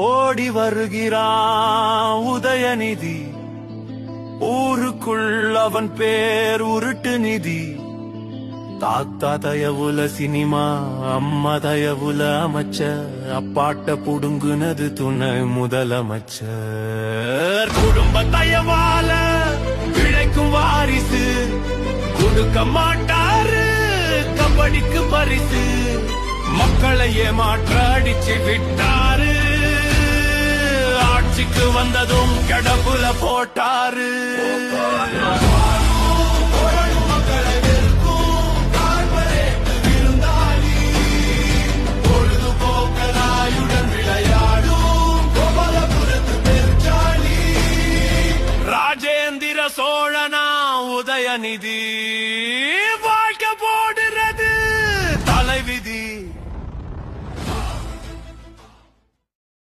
ஓடி வருகிறான் உதயநிதி, ஊருக்குள் அவன் பேர் உருட்டு நிதி. தாத்தா தயவுல சினிமா, அம்மா தயவுல அமைச்சர், அப்பாட்ட புடுங்குனது துணை முதலமைச்சர். குடும்ப தயவால பிழைக்கும் வாரிசு, கொடுக்க மாட்டாரு கபடிக்கு பரிசு. மக்களை ஏமாற்ற அடிச்சு விட்டாரு, ஆட்சிக்கு வந்ததும் கடப்புல போட்டாரு. ராஜேந்திர சோழனா உதயநிதி,